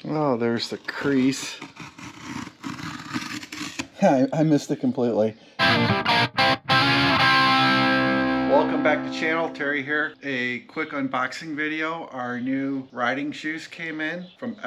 Oh, there's the crease. I missed it completely. Welcome back to the channel, Terry here. A quick unboxing video. Our new riding shoes came in from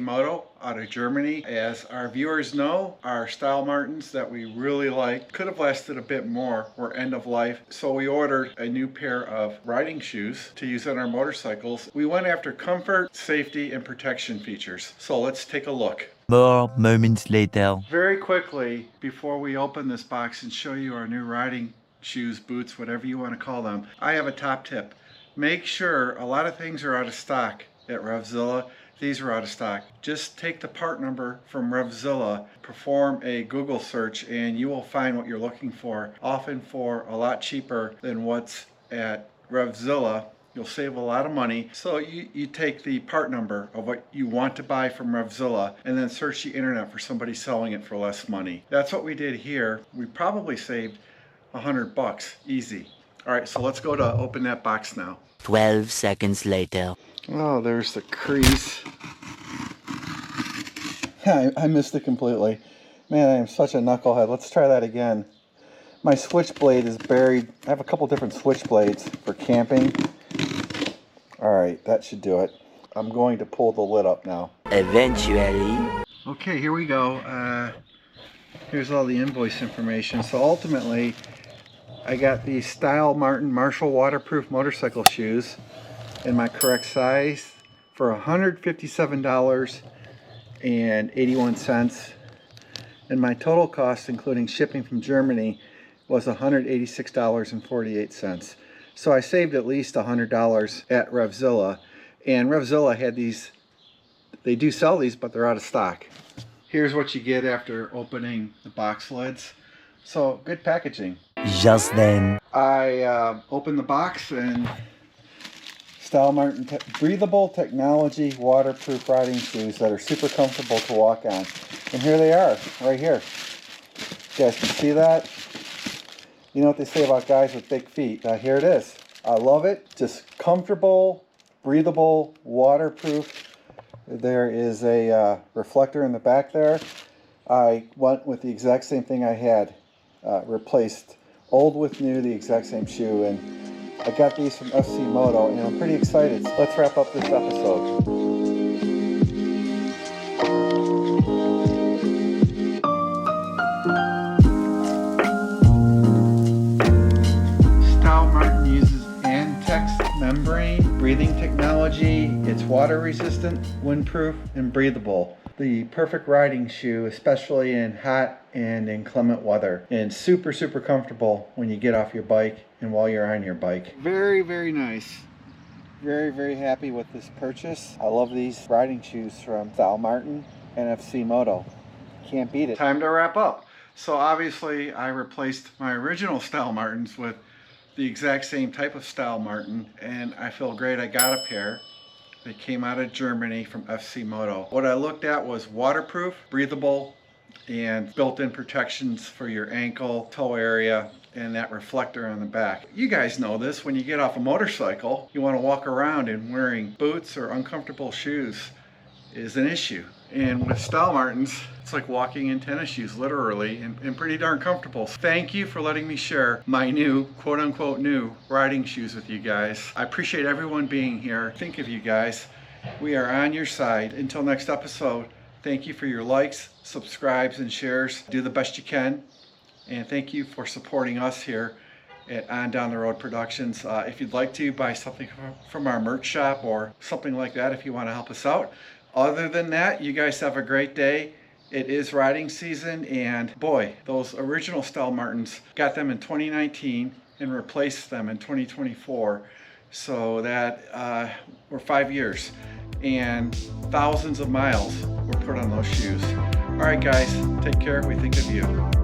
Moto out of Germany. As our viewers know, our StylMartins that we really like could have lasted a bit more, were end of life. So we ordered a new pair of riding shoes to use on our motorcycles. We went after comfort, safety, and protection features. So let's take a look. More moments later. Very quickly, before we open this box and show you our new riding shoes, boots, whatever you want to call them, I have a top tip. Make sure, a lot of things are out of stock at Revzilla. These are out of stock. Just take the part number from Revzilla, perform a Google search, and you will find what you're looking for, often for a lot cheaper than what's at Revzilla. You'll save a lot of money. So you take the part number of what you want to buy from Revzilla and then search the internet for somebody selling it for less money. That's what we did here. We probably saved $100 easy. All right, so let's go to open that box now. 12 seconds later. Oh, there's the crease. I missed it completely. Man, I am such a knucklehead. Let's try that again. My switchblade is buried. I have a couple different switchblades for camping. All right, that should do it. I'm going to pull the lid up now. Eventually. Okay, here we go. Here's all the invoice information. So ultimately, I got the StylMartin Marshall waterproof motorcycle shoes in my correct size for $157.81. And my total cost, including shipping from Germany, was $186.48. So I saved at least $100 at Revzilla. And Revzilla had these, they do sell these, but they're out of stock. Here's what you get after opening the box lids. So, good packaging. Just then. I opened the box and StylMartin breathable technology waterproof riding shoes that are super comfortable to walk on. And here they are, right here. You guys can see that? You know what they say about guys with big feet. Here it is. I love it. Just comfortable, breathable, waterproof. There is a reflector in the back there. I went with the exact same thing I had. Replaced old with new, the exact same shoe. And I got these from Moto, and I'm pretty excited. So let's wrap up this episode. StylMartin uses Antex membrane breathing technology. It's water resistant, windproof, and breathable. The perfect riding shoe, especially in hot and inclement weather, and super comfortable when you get off your bike and while you're on your bike. Very nice. Very happy with this purchase. I love these riding shoes from StylMartin and Moto. Can't beat it. Time to wrap up. So obviously I replaced my original StylMartins with the exact same type of StylMartin, and I feel great. I got a pair. They came out of Germany from Moto. What I looked at was waterproof, breathable, and built-in protections for your ankle, toe area, and that reflector on the back. You guys know this. When you get off a motorcycle, you want to walk around, and wearing boots or uncomfortable shoes is an issue. And with StylMartins, it's like walking in tennis shoes, literally, and pretty darn comfortable. Thank you for letting me share my new, quote-unquote new, riding shoes with you guys. I appreciate everyone being here. Think of you guys. We are on your side. Until next episode, thank you for your likes, subscribes, and shares. Do the best you can. And thank you for supporting us here at On Down the Road Productions. If you'd like to buy something from our merch shop or something like that, if you want to help us out. Other than that, you guys have a great day. It is riding season, and boy, those original StylMartins, got them in 2019 and replaced them in 2024. So that were 5 years, and thousands of miles were put on those shoes. All right, guys, take care. We think of you.